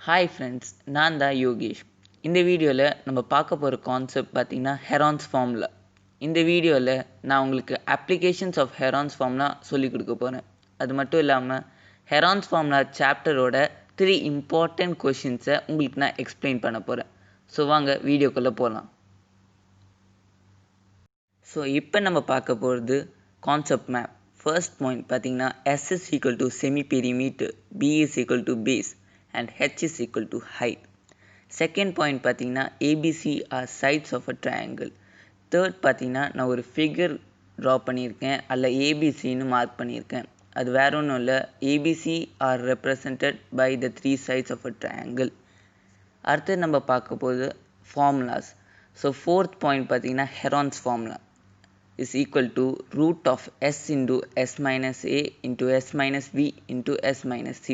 Hi friends, நான் தான் யோகேஷ். இந்த வீடியோவில் நம்ம பார்க்க போகிற கான்செப்ட் பார்த்திங்கன்னா ஹெரான்ஸ் ஃபார்முலா. இந்த வீடியோவில் நான் உங்களுக்கு அப்ளிகேஷன்ஸ் ஆஃப் ஹெரான்ஸ் ஃபார்முலா சொல்லிக் கொடுக்க போகிறேன். அது மட்டும் இல்லாமல் ஹெரான்ஸ் ஃபார்முலா சாப்டரோட 3 இம்பார்ட்டன்ட் கொஷின்ஸை உங்களுக்கு நான் எக்ஸ்பிளைன் பண்ண போகிறேன். ஸோ வாங்க வீடியோக்குள்ளே போகலாம். ஸோ இப்போ நம்ம பார்க்க போகிறது கான்செப்ட் மேப். ஃபர்ஸ்ட் பாயிண்ட் பார்த்திங்கன்னா S is equal to semi perimeter, B is equal to base and H is equal to height. Second point பார்த்தீங்கன்னா ABC are sides of a triangle. Third பார்த்தீங்கன்னா நான் ஒரு figure draw பண்ணியிருக்கேன், அதில் ஏபிசின்னு mark பண்ணியிருக்கேன். அது வேற ஒன்றும் இல்லை, ABC are represented by the 3 sides of a triangle. அடுத்து நம்ம பார்க்க போது ஃபார்முலாஸ். ஸோ ஃபோர்த் பாயிண்ட் பார்த்தீங்கன்னா Heron's formula is equal to root of s into s minus a into s minus v into s minus c.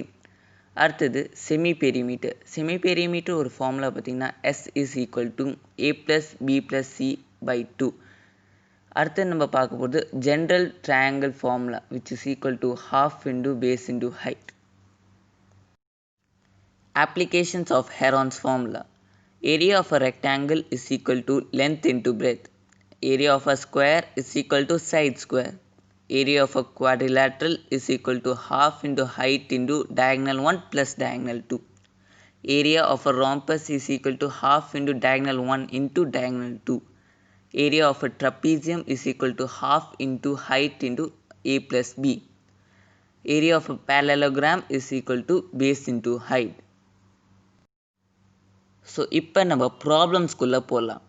அடுத்தது semi perimeter. Semi perimeter ஒரு formula பார்த்தீங்கன்னா s is equal to a plus b plus c by 2. அடுத்து நம்ம பார்க்க போகிறது general triangle formula which is equal to half into base into height. Applications of Heron's formula. Area of a rectangle is equal to length into breadth. Area of a square is equal to side square. Area of a quadrilateral is equal to half into height into diagonal 1 plus diagonal 2. Area of a rhombus is equal to half into diagonal 1 into diagonal 2. Area of a trapezium is equal to half into height into a plus b. Area of a parallelogram is equal to base into height. So இப்போ நம்ம ப்ராப்ளம்ஸ்குள்ளே போகலாம்.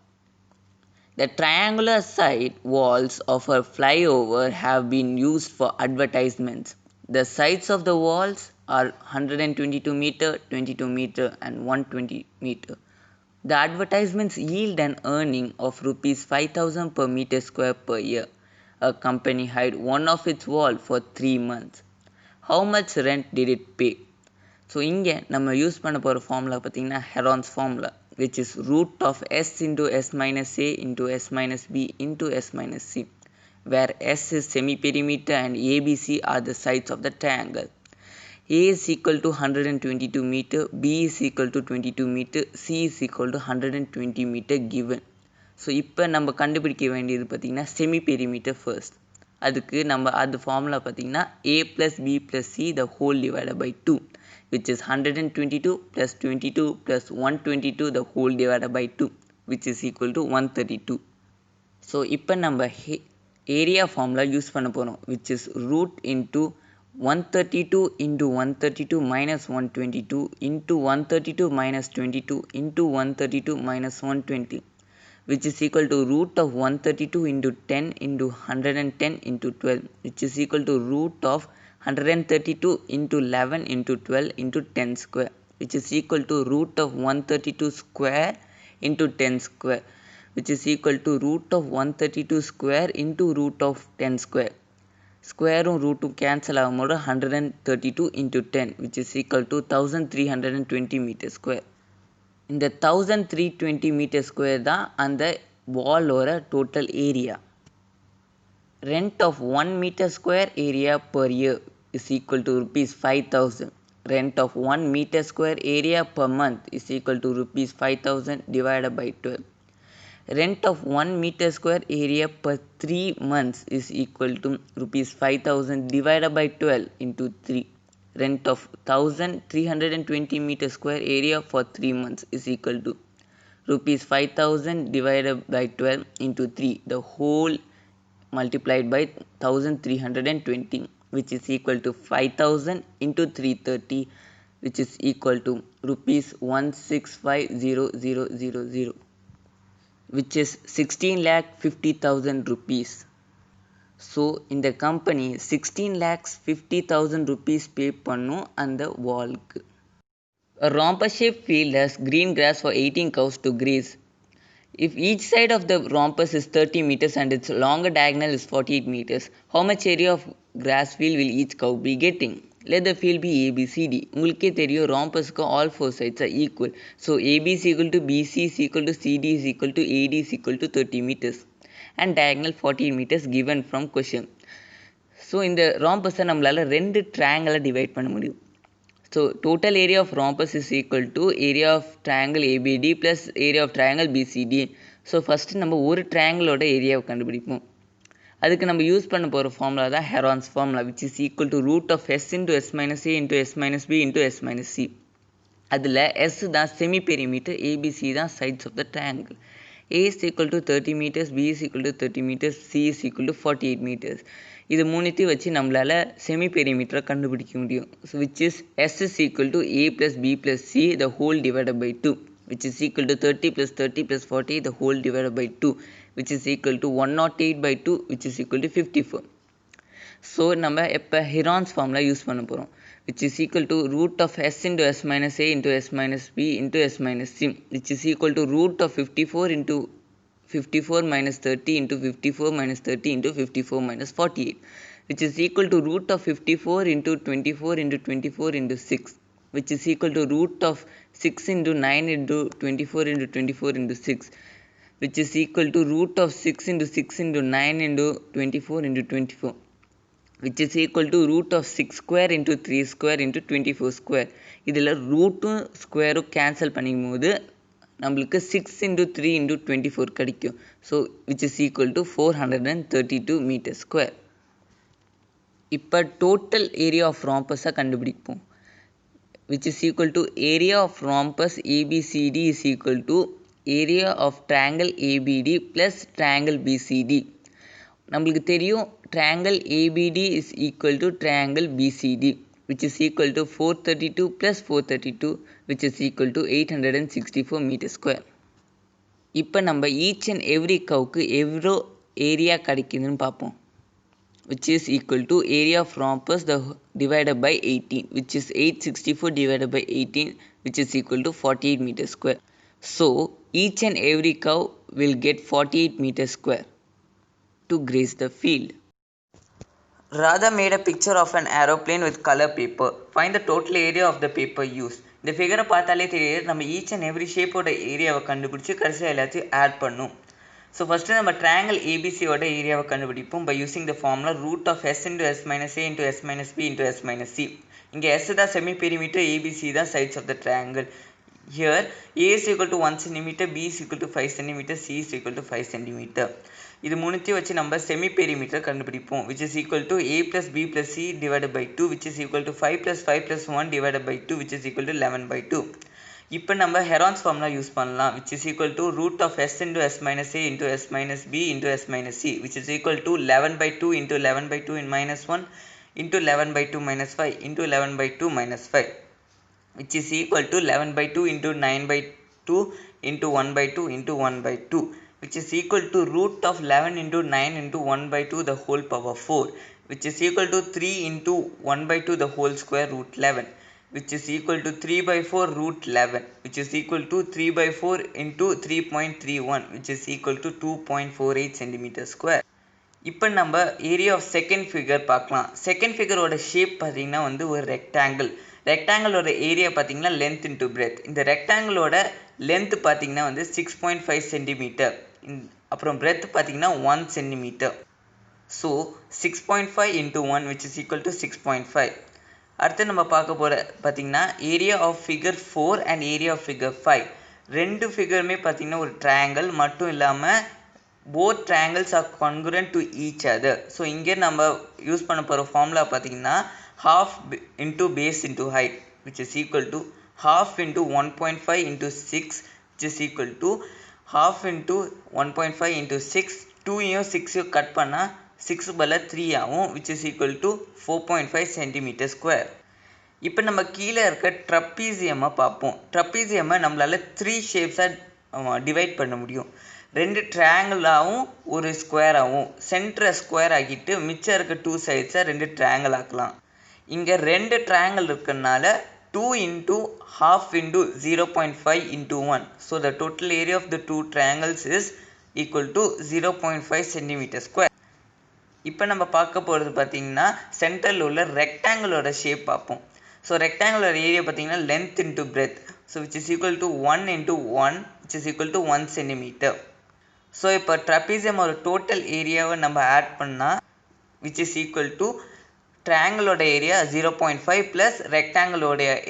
The triangular side walls of a flyover have been used for advertisements. The sides of the walls are 122 meter, 22 meter and 120 meter. The advertisements yield an earning of rupees 5,000 per meter square per year. A company hired one of its wall for 3 months. How much rent did it pay? So இங்கே நம்ம use பண்ண போகிற formula பார்த்திங்கன்னா Heron's formula which is root of s into s minus a into s minus b into s minus c, where s is semi-perimeter and ABC are the sides of the triangle. A is equal to 122 meter, B is equal to 22 meter, C is equal to 120 meter given. So இப்போ நம்ம கண்டுபிடிக்க வேண்டியது பார்த்திங்கன்னா semi perimeter first. அதுக்கு நம்ம அது formula பார்த்திங்கன்னா a plus b plus c the whole divided by 2, which is 122 plus 22 plus 122 the whole divided by 2, which is equal to 132. So இப்போ நம்ம ஏரியா ஃபார்முலா யூஸ் பண்ண போகிறோம், which is root into 132 into 132 minus 122 into 132 minus 22 into 132 minus 120, which is equal to root of 132 into 10 into 110 into 12, which is equal to root of 132 into 11 into 12 into 10 square, which is equal to root of 132 square into 10 square, which is equal to root of 132 square into root of 10 square. ஸ்கொயரும் ரூட்டும் cancel ஆகும்போது 132 into 10, which is equal to 1320 meter square. இந்த 1320 metre square தான் அந்த வாலோட total area. Rent of 1 meter square area per year is equal to rupees 5,000. Rent of 1 meter square area per month is equal to rupees 5,000 divided by 12. Rent of 1 meter square area per 3 months is equal to rupees 5,000 divided by 12 into 3. Rent of 1320 meter square area for 3 months is equal to rupees 5,000 divided by 12 into 3, the whole multiplied by 1320, which is equal to 5,000 into 330, which is equal to rupees 165,000, which is 16,50,000 rupees. So இந்த company 16,50,000 rupees பே பண்ணும் அந்த வால்க்கு. A rhombus shaped field has green grass for 18 cows to graze. If each side of the rhombus is 30 meters and its longer diagonal is 48 meters, how much area of grass field will each cow be getting? Let the field be ABCD. உங்களுக்கே தெரியும் rhombusக்கு all 4 sides are equal. So AB is equal to BC is equal to CD is equal to AD is equal to 30 meters and diagonal 48 meters given from question. So இந்த rhombusஸை நம்மளால் 2 ட்ரையாங்கிளை divide பண்ண முடியும். So total area of rhombus is equal to area of triangle ABD plus area of triangle BCD. So first நம்ம ஒரு triangleோட ஏரியாவை கண்டுபிடிப்போம். அதுக்கு நம்ம யூஸ் பண்ண போகிற ஃபார்முலா தான் Heron's formula, which is equal to root of s into s minus a into s minus b into s minus c. அதில் s தான் செமி பெரிமீட்டர், ABC தான் sides of the triangle. A is equal to 30 meters, B is equal to 30 meters, C is equal to 48 meters. இது மூணுத்தையும் வச்சு நம்மளால் semi பெரிமீட்டரை கண்டுபிடிக்க முடியும். So which is S is equal to A plus B plus C the whole divided by 2, which is equal to 30 plus 30 plus 40 the whole divided by 2, which is equal to 108 by 2, which is equal to 54. So நம்ம இப்போ Heron's formula use பண்ண போகிறோம், which is equal to root of s into s minus a into s minus b into s minus c, which is equal to root of 54 into 54 minus 30 into 54 minus 30 into 54 minus 48, which is equal to root of 54 into 24 into 24 into 6, which is equal to root of 6 into 9 into 24 into 24 into 6, which is equal to root of 6 into 6 into 9 into 24 into 24, which is equal to root of 6 square into 3 square into 24 square. இதில் ரூட்டும் ஸ்கொயரும் cancel பண்ணிக்கும் போது நம்மளுக்கு 6 into 3 into 24 கிடைக்கும். So which is equal to 432 meter square. இப்போ total area of ராம்பஸை கண்டுபிடிப்போம், which is equal to area of rhombus ABCD is equal to area of triangle ABD plus triangle BCD. நம்மளுக்கு தெரியும் triangle ABD is equal to triangle BCD, which is equal to 432 plus 432, which is equal to 864 meter square. இப்போ நம்ம each and every curveக்கு எவ்வளோ area கிடைக்குதுன்னு பார்ப்போம், which is equal to area of rhombus divided by 18, which is 864 divided by 18, which is equal to 48 meter square. So each and every curve will get 48 meter square to grace the field. Radha made a picture of an aeroplane with color paper. Find the total area of the paper used. இந்த ஃபிகரை பார்த்தாலே தெரியுது நம்ம each and every ஷேப்போட ஏரியாவை கண்டுபிடிச்சி கடைசியாக எல்லாத்தையும் add பண்ணும். So first நம்ம ட்ரையாங்கிள் ஏபிசியோட ஏரியாவை கண்டுபிடிப்போம் by using the formula root of s into s minus a into s minus b into s minus c. இங்கே எஸ் தான் செமி பெரிமீட்டர், ஏபிசி தான் sides of the triangle. Here A is equal to 1 cm, B is equal to 5 cm, C is equal to 5 cm. இது மூணுத்தையும் வச்சு நம்ம semi perimeter கண்டுபிடிப்போம், which is equal to A plus B plus C divided by 2, which is equal to 5 plus 5 plus 1 divided by 2, which is equal to 11 by 2. இப்போ நம்ம Heron's formula use பண்ணலாம், which is equal to root of s into s minus a into s minus b into s minus c, which is equal to 11 by 2 into 11 by 2 in minus 1 into 11 by 2 minus 5 into 11 by 2 minus 5, which is equal to 11 by 2 into 9 by 2 into 1 by 2 into 1 by 2, which is equal to root of 11 into 9 into 1 by 2 the whole power 4, which is equal to 3 into 1 by 2 the whole square root 11, which is equal to 3 by 4 root 11, which is equal to 3 by 4 into 3.31, which is equal to 2.48 centimeter square. இப்போ நம்ம area of second figure பார்க்கலாம். Second ஃபிகரோட shape பார்த்தீங்கன்னா வந்து ஒரு ரெக்டாங்கிளோட area பார்த்தீங்கன்னா length into breadth. இந்த ரெக்டாங்கிளோட length பார்த்தீங்கன்னா வந்து 6.5 சென்டிமீட்டர், அப்புறம் பிரெத் பார்த்தீங்கன்னா 1 centimetre. So 6.5 into 1 which is equal to 6.5. அடுத்து நம்ம பார்க்க போகிற பார்த்தீங்கன்னா area of figure 4 and area of figure 5. ரெண்டு ஃபிகருமே பார்த்தீங்கன்னா ஒரு ட்ரையாங்கிள் மட்டும் இல்லாமல் both triangles are congruent to each other. So இங்கே நம்ம யூஸ் பண்ண போகிற ஃபார்முலா பார்த்தீங்கன்னா half into base into height, which is equal to half into 1.5 into 6, which is equal to half into 1.5 into 6. 2யும் 6யும் cut பண்ணால் 6 பல 3 ஆகும், which is equal to 4.5 centimeter square. இப்போ நம்ம கீழே இருக்க ட்ரப்பீசியமை பார்ப்போம். ட்ரப்பீசியமை நம்மளால் 3 ஷேப்ஸாக டிவைட் பண்ண முடியும். 2 ட்ரையாங்கிளாகவும் ஒரு ஸ்கொயராகவும். சென்டரை ஸ்கொயர் ஆக்கிட்டு மிச்சம் இருக்க 2 சைட்ஸை 2 ட்ரையாங்கிள் ஆக்கலாம். இங்கே 2 ட்ரையாங்கிள் இருக்கிறதுனால 2 into half into 0.5 into 1. So the total area of the 2 triangles is equal to 0.5 centimeter square. இப்போ நம்ம பார்க்க போகிறது பார்த்தீங்கன்னா சென்டரில் உள்ள ரெக்டாங்கிளோட ஷேப் பார்ப்போம். ஸோ ரெக்டாங்கிளோட ஏரியா பார்த்தீங்கன்னா length into breadth, so which is equal to 1 into 1, which is equal to 1 centimeter. So இப்போ ட்ரப்பீசியம் ஒரு டோட்டல் ஏரியாவை நம்ம ஆட் பண்ணால் which is equal to triangle area 0.5 plus rectangle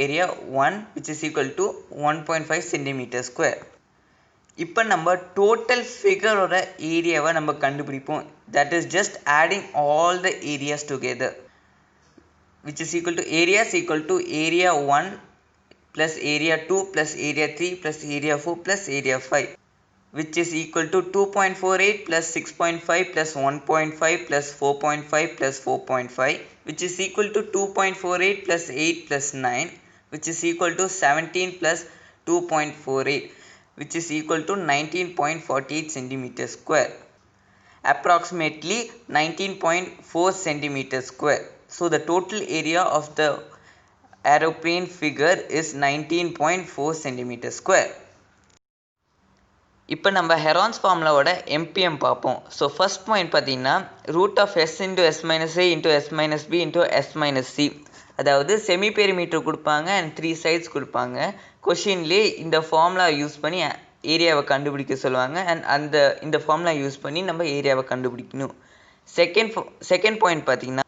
area 1 which is equal to 1.5 centimeter square. இப்போ நம்ம total ஃபிகரோட ஏரியாவை நம்ம கண்டுபிடிப்போம். That is just adding all the areas together which is equal to areas equal to area 1 plus area 2 plus area 3 plus area 4 plus area 5 which is equal to 2.48 plus 6.5 plus 1.5 plus 4.5 plus 4.5 which is equal to 2.48 plus 8 plus 9 which is equal to 17 plus 2.48 which is equal to 19.48 centimeter square, approximately 19.4 centimeter square. So the total area of the aeroplane figure is 19.4 centimeter square. இப்போ நம்ம Heron's ஃபார்முலாவோட MPM பார்ப்போம். So first point பார்த்தீங்கன்னா root of S into S minus A into S minus B into S minus C, அதாவது semi perimeter கொடுப்பாங்க and 3 sides கொடுப்பாங்க. கொஷின்லேயே இந்த ஃபார்முலா யூஸ் பண்ணி ஏரியாவை கண்டுபிடிக்க சொல்லுவாங்க அண்ட் இந்த ஃபார்முலா யூஸ் பண்ணி நம்ம ஏரியாவை கண்டுபிடிக்கணும். செகண்ட் பாயிண்ட் பார்த்தீங்கன்னா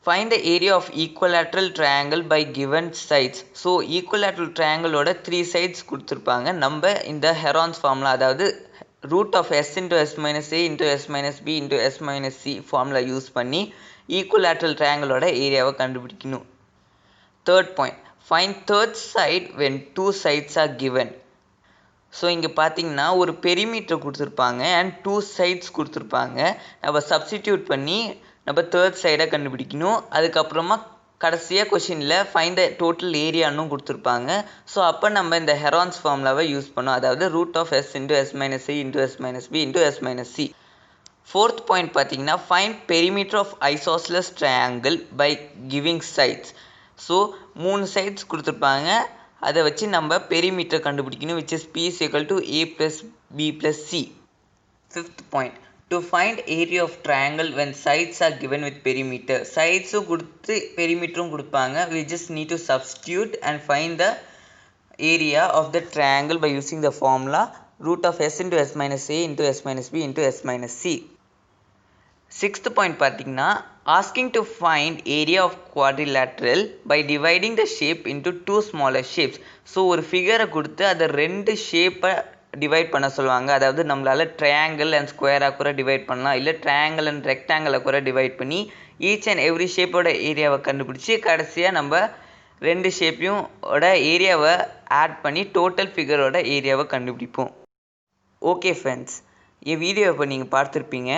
find the area of equilateral triangle by given sides. So equilateral triangleோட 3 sides கொடுத்துருப்பாங்க. நம்ம இந்த ஹெரான்ஸ் ஃபார்முலா, அதாவது root of S into S minus A into S minus B into S minus C formula use பண்ணி equilateral ட்ரையாங்கிளோட ஏரியாவை கண்டுபிடிக்கணும். Third point, find third side when 2 sides are given. So இங்கே பார்த்தீங்கன்னா ஒரு பெரிமீட்டர் கொடுத்துருப்பாங்க and 2 sides கொடுத்துருப்பாங்க. நம்ம சப்ஸ்டிடியூட் பண்ணி நம்ம தேர்ட் சைடை கண்டுபிடிக்கணும். அதுக்கப்புறமா கடைசியாக கொஷினில் ஃபைண்ட் த டோட்டல் ஏரியான்னு கொடுத்துருப்பாங்க. ஸோ அப்போ நம்ம இந்த ஹெரான்ஸ் ஃபார்முலாவை யூஸ் பண்ணோம், அதாவது root of S into S minus A into S minus B into S minus C. Fourth point பார்த்தீங்கன்னா find perimeter of isosceles triangle by giving sides. So 3 sides கொடுத்துருப்பாங்க, அதை வச்சு நம்ம பெரிமீட்டர் கண்டுபிடிக்கணும் which is P is equal to A plus B plus C. Fifth point, to find area of triangle when sides are given with perimeter. Sides-உம் கொடுத்து பெரிமீட்டரும் கொடுப்பாங்க. We just need to substitute and find the area of the triangle by using the formula root of S into S minus A into S minus B into S minus C. Sixth point பார்த்தீங்கன்னா asking to find area of quadrilateral by dividing the shape into 2 smaller shapes. So ஒரு ஃபிகரை கொடுத்து அதை 2 ஷேப்பை divide பண்ண சொல்லுவாங்க. அதாவது நம்மளால் triangle and ஸ்கொயராக கூட டிவைட் பண்ணலாம், இல்லை ட்ரையாங்கிள் அண்ட் ரெக்டாங்கிளை கூட டிவைட் பண்ணி ஈச் அண்ட் எவ்ரி ஷேப்போட ஏரியாவை கண்டுபிடிச்சி கடைசியாக நம்ம 2 ஷேப்பையும் ஏரியாவை ஆட் பண்ணி டோட்டல் ஃபிகரோட ஏரியாவை கண்டுபிடிப்போம். ஓகே ஃப்ரெண்ட்ஸ், என் வீடியோ இப்போ நீங்கள் பார்த்துருப்பீங்க.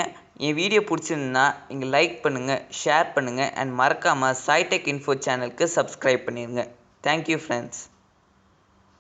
என் வீடியோ பிடிச்சிருந்தா நீங்கள் லைக் பண்ணுங்கள், ஷேர் பண்ணுங்கள் அண்ட் மறக்காமல் சாய்டெக் இன்ஃபோ சேனலுக்கு சப்ஸ்கிரைப் பண்ணிடுங்க. Thank you friends.